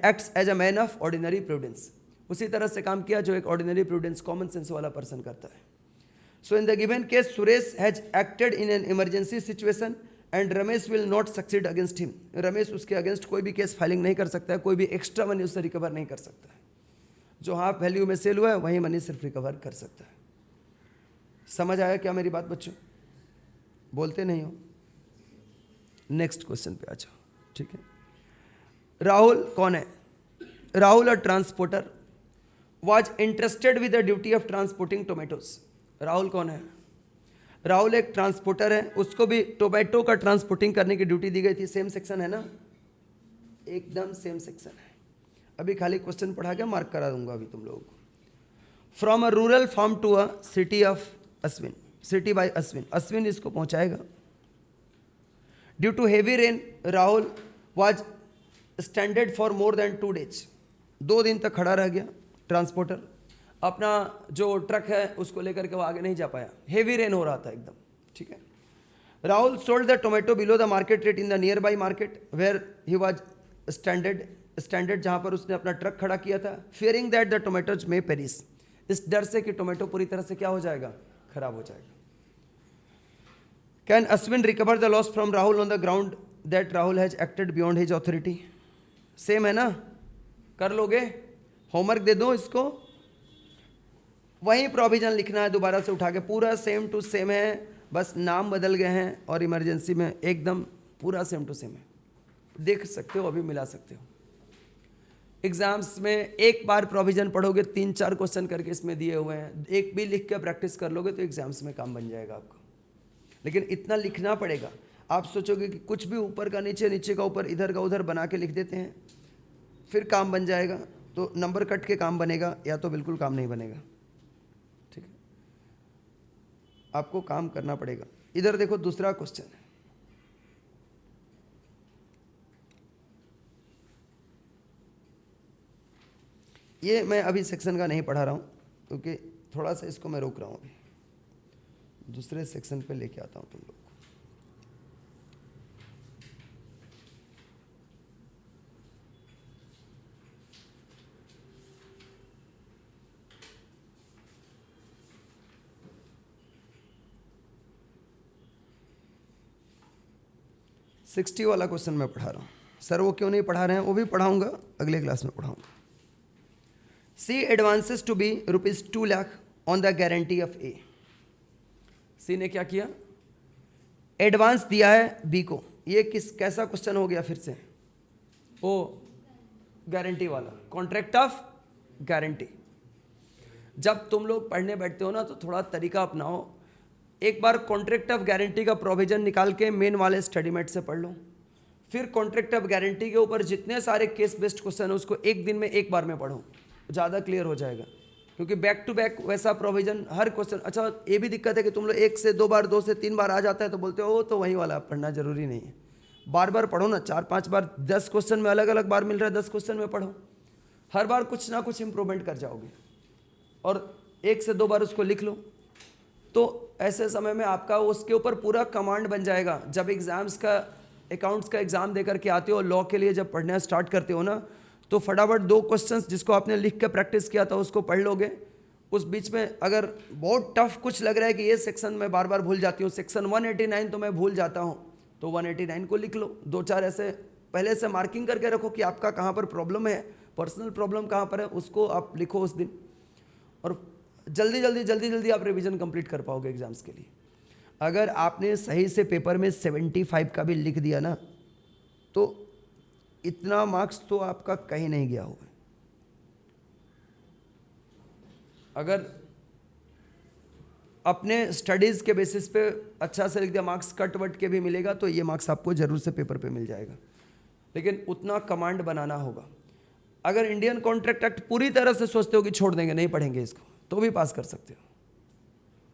acts as a man of ordinary prudence. उसी तरह से काम किया जो एक ordinary prudence, common sense वाला person करता है। So in the given case, Suresh has acted in an emergency situation and Ramesh will not succeed against him. Ramesh उसके अगेंस्ट कोई भी केस फाइलिंग नहीं कर सकता है, कोई भी एक्स्ट्रा मनी उससे रिकवर नहीं कर सकता है। जो हाफ वैल्यू में सेल हुआ है वही मनी सिर्फ रिकवर कर सकता है। समझ आया क्या मेरी बात बच्चों? बोलते नहीं हो। नेक्स्ट क्वेश्चन पे आ जाओ, ठीक है। राहुल कौन है? Rahul a transporter was interested with the duty of transporting tomatoes. Rahul कौन है? राहुल एक ट्रांसपोर्टर है, उसको भी टोमेटो का ट्रांसपोर्टिंग करने की ड्यूटी दी गई थी। सेम सेक्शन है ना, एकदम सेम सेक्शन है। अभी खाली क्वेश्चन पढ़ा के मार्क करा दूंगा अभी तुम लोगों को। From a rural farm to a city of Ashwin, city by Ashwin, Ashwin इसको पहुंचाएगा। Due to heavy rain Rahul was stranded for more than 2 days, 2 दिन तक खड़ा रह गया ट्रांसपोर्टर। अपना जो ट्रक है उसको लेकर के वो आगे नहीं जा पाया, हेवी रेन हो रहा था एकदम, ठीक है। Rahul sold the tomato below the market rate in the nearby market where he was stranded, जहां पर उसने अपना ट्रक खड़ा किया था। Fearing that the tomatoes may perish, इस डर से कि टोमेटो पूरी तरह से क्या हो जाएगा? खराब हो जाएगा। Can Ashwin recover the loss from Rahul on the ground that Rahul has acted beyond his authority? Same है ना, कर लोगे? होमवर्क दे दो इसको, वही प्रोविजन लिखना है दोबारा से उठा के, पूरा सेम टू सेम है, बस नाम बदल गए हैं और इमरजेंसी में एकदम पूरा सेम टू सेम है। देख सकते हो, अभी मिला सकते हो। एग्जाम्स में एक बार प्रोविजन पढ़ोगे, 3-4 क्वेश्चन करके इसमें दिए हुए हैं, एक भी लिख के प्रैक्टिस कर लोगे तो एग्जाम्स में काम बन जाएगा आपका। लेकिन इतना लिखना पड़ेगा। आप सोचोगे कि कुछ भी ऊपर का नीचे, नीचे का ऊपर, इधर का उधर बना के लिख देते हैं फिर काम बन जाएगा, तो नंबर कट के काम बनेगा या तो बिल्कुल काम नहीं बनेगा, ठीक है। आपको काम करना पड़ेगा। इधर देखो दूसरा क्वेश्चन है, ये मैं अभी सेक्शन का नहीं पढ़ा रहा हूँ क्योंकि थोड़ा सा इसको मैं रोक रहा हूँ, अभी दूसरे सेक्शन पे लेके आता हूँ तुम लोग को। सिक्सटी वाला क्वेश्चन मैं पढ़ा रहा हूँ। सर वो क्यों नहीं पढ़ा रहे हैं, वो भी पढ़ाऊंगा, अगले क्लास में पढ़ाऊंगा। C advances to be ₹2 lakh on the guarantee of A. C ने क्या किया, एडवांस दिया है बी को। ये कैसा क्वेश्चन हो गया फिर से, वो गारंटी वाला, कॉन्ट्रैक्ट ऑफ गारंटी। जब तुम लोग पढ़ने बैठते हो ना तो थोड़ा तरीका अपनाओ, एक बार कॉन्ट्रैक्ट ऑफ गारंटी का प्रोविजन निकाल के मेन वाले स्टडी मेट से पढ़ लो, फिर कॉन्ट्रैक्ट ऑफ गारंटी के ऊपर जितने सारे केस बेस्ड क्वेश्चन है उसको एक दिन में एक बार में पढ़ो, ज़्यादा क्लियर हो जाएगा। क्योंकि बैक टू बैक वैसा प्रोविजन हर क्वेश्चन। अच्छा ये भी दिक्कत है कि तुम लोग 1 से 2 बार 2 से 3 बार आ जाता है तो बोलते हो तो वही वाला पढ़ना जरूरी नहीं है, बार बार पढ़ो ना, 4-5 बार, 10 क्वेश्चन में अलग अलग बार मिल रहा है, 10 क्वेश्चन में पढ़ो, हर बार कुछ ना कुछ इंप्रूवमेंट कर जाओगे और 1 से 2 बार उसको लिख लो, तो ऐसे समय में आपका उसके ऊपर पूरा कमांड बन जाएगा। जब एग्जाम्स का, अकाउंट्स का एग्जाम देकर के आते हो, लॉ के लिए जब पढ़ना स्टार्ट करते हो ना, तो फटाफट 2 क्वेश्चंस जिसको आपने लिख के प्रैक्टिस किया था उसको पढ़ लोगे। उस बीच में अगर बहुत टफ कुछ लग रहा है कि ये सेक्शन मैं बार बार भूल जाती हूँ, सेक्शन 189 तो मैं भूल जाता हूँ, तो 189 को लिख लो, 2-4 ऐसे पहले से मार्किंग करके रखो कि आपका कहाँ पर प्रॉब्लम है, पर्सनल प्रॉब्लम कहाँ पर है, उसको आप लिखो उस दिन, और जल्दी जल्दी आप रिवीजन कंप्लीट कर पाओगे एग्जाम्स के लिए। अगर आपने सही से पेपर में 75 का भी लिख दिया ना, तो इतना मार्क्स तो आपका कहीं नहीं गया होगा। अगर अपने स्टडीज़ के बेसिस पे अच्छा से लिख दिया, मार्क्स कट वट के भी मिलेगा तो ये मार्क्स आपको जरूर से पेपर पे मिल जाएगा, लेकिन उतना कमांड बनाना होगा। अगर इंडियन कॉन्ट्रैक्ट एक्ट पूरी तरह से सोचते हो कि छोड़ देंगे, नहीं पढ़ेंगे इसको, तो भी पास कर सकते हो,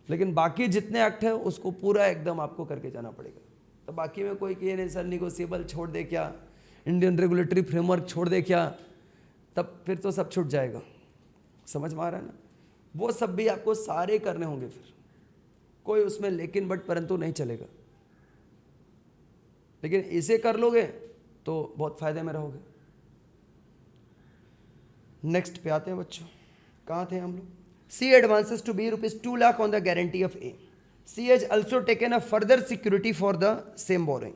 लेकिन बाकी जितने एक्ट है उसको पूरा एकदम आपको करके जाना पड़ेगा। तो बाकी में कोई कहे नहीं सर निगोशिएबल छोड़ दे क्या, इंडियन रेगुलेटरी फ्रेमवर्क छोड़ दे क्या, तब फिर तो सब छूट जाएगा। समझ में आ रहा है ना, वो सब भी आपको सारे करने होंगे, फिर कोई उसमें लेकिन बट परंतु नहीं चलेगा। लेकिन इसे कर लोगे तो बहुत फायदे में रहोगे। नेक्स्ट पे आते हैं बच्चों, कहाँ थे हम लोग। C advances to be ₹2 lakh on the guarantee of A. C has also taken a further security for the same borrowing.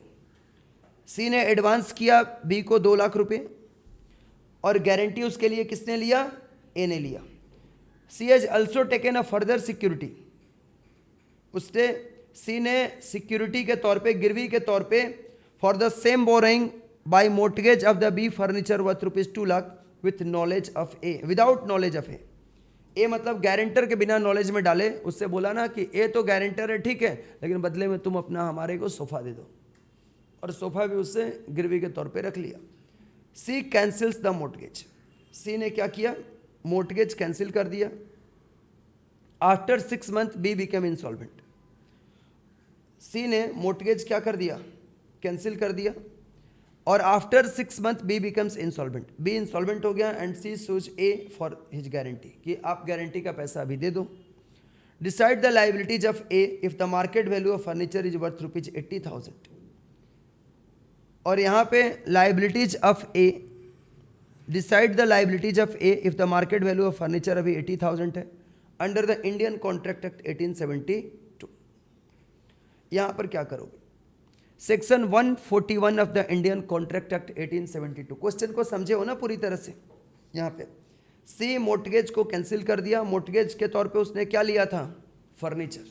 C ने एडवांस किया बी को 2 लाख रुपए और गारंटी उसके लिए किसने लिया, ए ने लिया। C has also taken a further security, उसने सी ने सिक्योरिटी के तौर पे, गिरवी के तौर पे, for the same borrowing by mortgage of the B furniture worth ₹2 lakh with knowledge of A, without knowledge of A. A मतलब गारंटर के बिना नॉलेज में डाले, उससे बोला ना कि ए तो गारंटर है ठीक है, लेकिन बदले में तुम अपना हमारे को सोफा दे दो, और सोफा भी उससे गिरवी के तौर पे रख लिया। C cancels the mortgage. C ने क्या किया, मोर्टगेज कैंसिल कर दिया। After 6 month B became insolvent. C ने मोर्टगेज क्या कर दिया, कैंसिल कर दिया, और after 6 month B becomes insolvent, B insolvent हो गया and C sues A for his guarantee, कि आप गारंटी का पैसा अभी दे दो। Decide the liabilities of A if the market value of furniture is worth ₹80,000। और यहाँ पे liabilities of A, decide the liabilities of A if the market value of furniture अभी 80,000 है under the Indian contract act 1872। यहाँ पर क्या करोगे, section 141 of the Indian contract act 1872। Question को समझे हो ना पूरी तरह से। यहाँ पे सी मोर्टगेज को कैंसिल कर दिया, मोर्टगेज के तौर पे उसने क्या लिया था, फर्नीचर,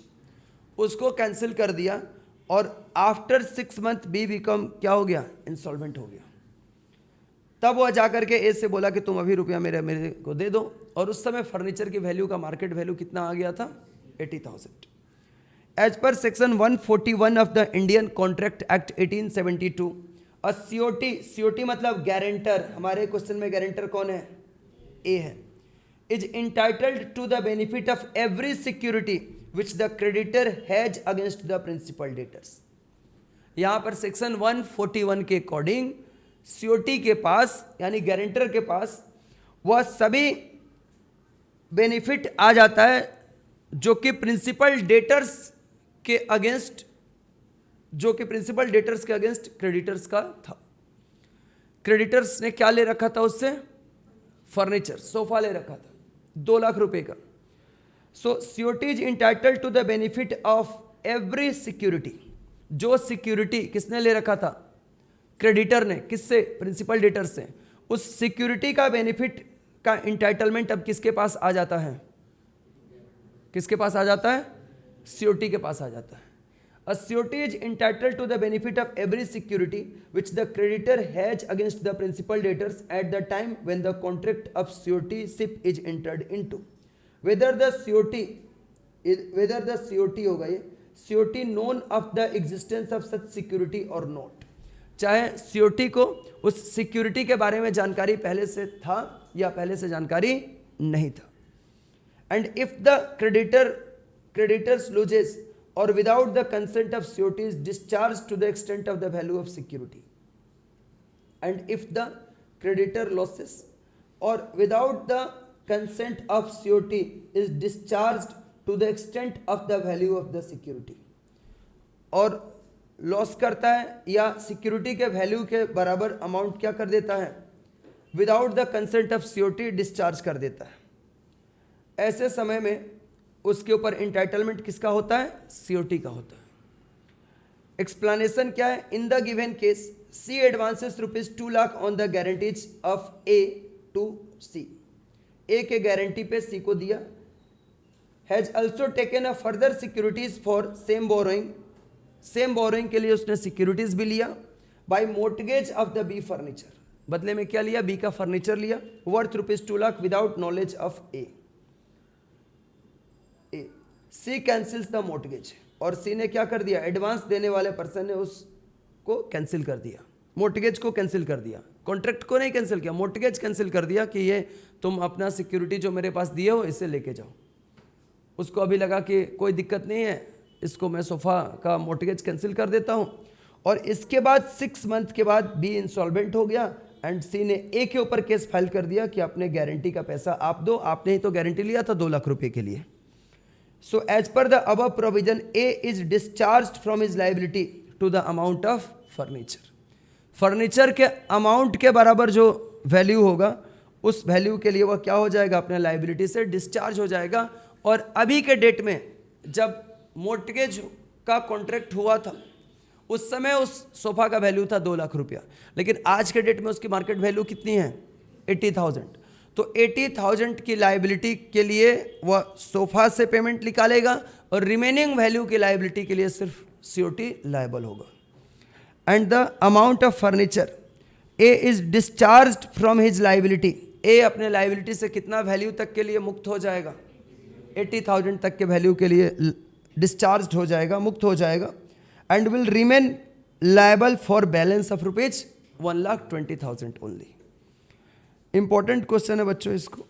उसको कैंसिल कर दिया, और आफ्टर 6 मंथ बी बिकम क्या हो गया, इंसॉल्वेंट हो गया। तब वह जाकर के ए से बोला कि तुम अभी रुपया मेरे को दे दो, और उस समय फर्नीचर की वैल्यू का मार्केट वैल्यू कितना आ गया था, 80,000। As per section 141 of the Indian contract act 1872, और सीओटी, सीओटी मतलब गारंटर, हमारे क्वेश्चन में गारंटर कौन है, ए है, is entitled to the benefit of every security which the creditor has against the principal debtors. यहां पर सेक्शन 141 के अकॉर्डिंग सीओटी के पास यानी गारंटर के पास वह सभी बेनिफिट आ जाता है जो कि प्रिंसिपल डेटर्स के अगेंस्ट, जो कि प्रिंसिपल डेटर्स के अगेंस्ट क्रेडिटर्स का था। क्रेडिटर्स ने क्या ले रखा था उससे? फर्नीचर, सोफा ले रखा था 2 लाख रुपए का। So COT is entitled to the benefit of every security. जो सिक्योरिटी किसने ले रखा था? क्रेडिटर ने। किससे? प्रिंसिपल डेटर से। उस सिक्योरिटी का बेनिफिट का इंटाइटलमेंट अब किसके पास आ जाता है? किसके पास आ जाता है? सीओटी के पास आ जाता है। A surety is entitled to the benefit of every security which the creditor has against the principal debtors at the time when the contract of suretyship is entered into. Whether the COT होगा ये COT known of the existence of such security or not. चाहे COT को उस security के बारे में जानकारी पहले से था या पहले से जानकारी नहीं था। And if the creditors loses or without the consent of COT is discharged to the extent of the value of security. And if the creditor losses or without the consent of COT is discharged to the extent of the value of the security. और loss करता है या security के value के बराबर amount क्या कर देता है? Without the consent of COT discharge कर देता है। ऐसे समय में उसके ऊपर इंटाइटलमेंट किसका होता है? COT का होता है। एक्सप्लेनेशन क्या है? In the given case C advances ₹2 lakh on the guarantees of A to C। A के गारंटी पे C को दिया। Has also taken a further securities for same borrowing. Same borrowing के लिए उसने सिक्योरिटीज भी लिया by mortgage of the B furniture. बदले में क्या लिया? B का फर्नीचर लिया worth ₹2 lakh without knowledge of A। C cancels the mortgage. और C ने क्या कर दिया? एडवांस देने वाले पर्सन ने उसको कैंसिल कर दिया, मोर्टगेज को कैंसिल कर दिया। कॉन्ट्रैक्ट को नहीं कैंसिल किया, मोर्टगेज कैंसिल कर दिया कि ये तुम अपना सिक्योरिटी जो मेरे पास दिए हो इसे लेके जाओ। उसको अभी लगा कि कोई दिक्कत नहीं है, इसको मैं सोफा का मोर्टगेज कैंसिल कर देता हूँ। और इसके बाद 6 मंथ के बाद B इंसॉल्वेंट हो गया एंड C ने A के ऊपर केस फाइल कर दिया कि अपने गारंटी का पैसा आप दो, आपने ही तो गारंटी लिया था 2 लाख रुपए के लिए। So as per the above provision, A is discharged from his liability to the amount of furniture. Furniture के अमाउंट के बराबर जो वैल्यू होगा उस वैल्यू के लिए वह क्या हो जाएगा? अपने लाइबिलिटी से डिस्चार्ज हो जाएगा। और अभी के डेट में जब मोर्टगेज का कॉन्ट्रैक्ट हुआ था उस समय उस सोफा का वैल्यू था 2 लाख रुपया, लेकिन आज के डेट में उसकी मार्केट वैल्यू कितनी है? 80,000। तो 80,000 की लाइबिलिटी के लिए वह सोफा से पेमेंट निकालेगा और रिमेनिंग वैल्यू की लाइबिलिटी के लिए सिर्फ COT लायबल होगा। And the amount of furniture A is discharged from his liability. A अपने लाइबिलिटी से कितना वैल्यू तक के लिए मुक्त हो जाएगा? 80,000 तक के वैल्यू के लिए डिस्चार्ज हो जाएगा, मुक्त हो जाएगा। And will remain liable for balance of ₹1,20,000 only. Important question है बच्चों, इसको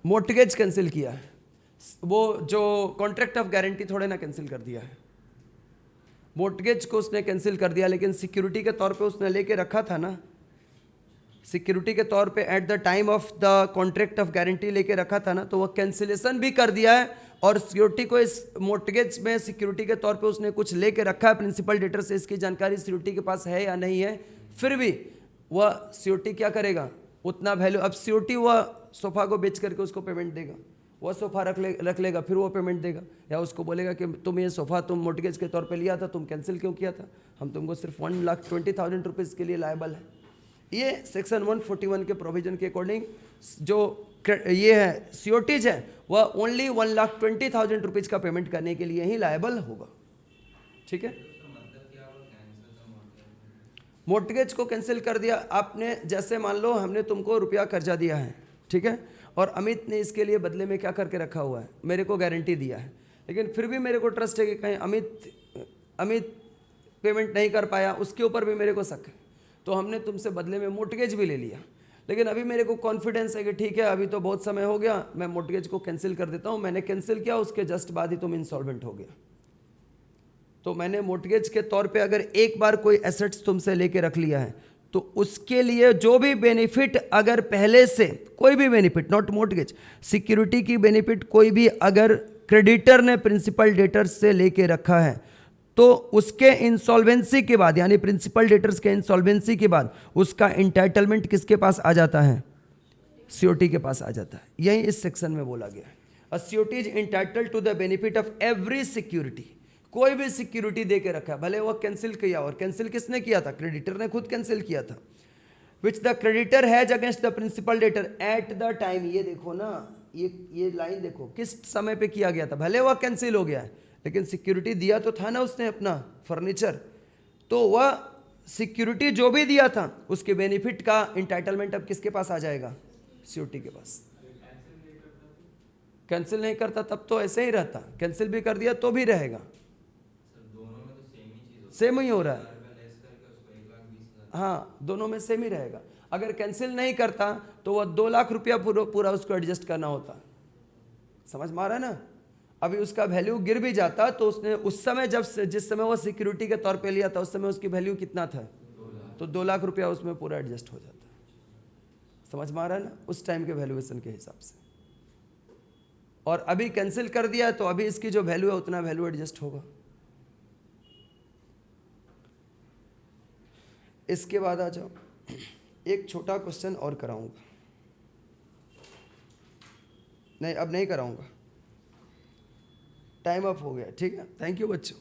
मोर्टगेज कैंसिल किया है, वो जो कॉन्ट्रैक्ट ऑफ गारंटी थोड़े ना कैंसिल कर दिया है। मोर्टगेज को उसने कैंसिल कर दिया, लेकिन सिक्योरिटी के तौर पे उसने लेके रखा था ना, सिक्योरिटी के तौर पे eight the time of the contract of guarantee लेके रखा था ना, तो वो कैंसिलेशन भी कर दिया है। और सिक्योरिटी को इस मोर्टगेज में सिक्योरिटी के तौर पे उसने कुछ लेके रखा है प्रिंसिपल डेटर से, इसकी जानकारी सिक्योरिटी के पास है या नहीं है, फिर भी वह COT क्या करेगा? उतना वैल्यू। अब COT वह सोफा को बेच करके उसको पेमेंट देगा, वह सोफा रख लेगा, फिर वो पेमेंट देगा, या उसको बोलेगा कि तुम ये सोफा तुम मोर्टगेज के तौर पे लिया था, तुम कैंसिल क्यों किया था? हम तुमको सिर्फ 1,20,000 रुपीज़ के लिए लायबल है। ये सेक्शन 141 के प्रोविजन के अकॉर्डिंग जो ये है COTs है वह ओनली 1,20,000 रुपीज़ का पेमेंट करने के लिए ही लायबल होगा। ठीक है, मोर्टगेज को कैंसिल कर दिया आपने। जैसे मान लो हमने तुमको रुपया कर्जा दिया है, ठीक है, और अमित ने इसके लिए बदले में क्या करके रखा हुआ है? मेरे को गारंटी दिया है, लेकिन फिर भी मेरे को ट्रस्ट है कि कहीं अमित पेमेंट नहीं कर पाया, उसके ऊपर भी मेरे को शक है, तो हमने तुमसे बदले में मोर्टगेज भी ले लिया। लेकिन अभी मेरे को कॉन्फिडेंस है कि ठीक है, अभी तो बहुत समय हो गया, मैं मोर्टगेज को कैंसिल कर देता हूँ। मैंने कैंसिल किया, उसके जस्ट बाद ही तुम इंसॉल्वेंट हो गया। तो मैंने मोर्टगेज के तौर पे अगर एक बार कोई एसेट्स तुमसे लेके रख लिया है तो उसके लिए जो भी बेनिफिट अगर पहले से कोई भी बेनिफिट, नॉट मॉर्टगेज, सिक्योरिटी की बेनिफिट कोई भी अगर क्रेडिटर ने प्रिंसिपल डेटर्स से लेके रखा है तो उसके इंसॉल्वेंसी के बाद, यानी प्रिंसिपल डेटर्स के इंसॉल्वेंसी के बाद उसका इंटाइटलमेंट किसके पास आ जाता है? सीओटी के पास आ जाता है। यही इस सेक्शन में बोला गया है। A COT is entitled to the benefit of every security. कोई भी सिक्योरिटी दे के रखा, भले वो कैंसिल किया, और कैंसिल किसने किया था? क्रेडिटर ने खुद कैंसिल किया था। Which the creditor has against the principal debtor at the time. ये देखो ना, ये लाइन देखो, किस समय पे किया गया था? भले वह कैंसिल हो गया है, लेकिन सिक्योरिटी दिया तो था ना उसने अपना फर्नीचर, तो वह सिक्योरिटी जो भी दिया था उसके बेनिफिट का इंटाइटलमेंट अब किसके पास आ जाएगा? सीओटी के पास। कैंसिल नहीं करता तब तो ऐसे ही रहता, कैंसिल भी कर दिया तो भी रहेगा, सेम ही हो रहा है। हाँ, दोनों में सेम ही रहेगा। अगर कैंसिल नहीं करता तो वह 2 लाख रुपया पूरा उसको एडजस्ट करना होता। समझ में आ रहा है ना? अभी उसका वैल्यू गिर भी जाता तो उसने उस समय जिस समय वो सिक्योरिटी के तौर पे लिया था उस समय उसकी वैल्यू कितना था? तो 2 लाख रुपया उसमें पूरा एडजस्ट हो जाता। समझ में आ रहा है ना? उस टाइम के वैल्यूएशन के हिसाब से। और अभी कैंसिल कर दिया तो अभी इसकी जो वैल्यू है उतना वैल्यू एडजस्ट होगा। इसके बाद आ जाओ, एक छोटा क्वेश्चन और कराऊंगा। नहीं, अब नहीं कराऊंगा, टाइम अप हो गया। ठीक है, थैंक यू बच्चों।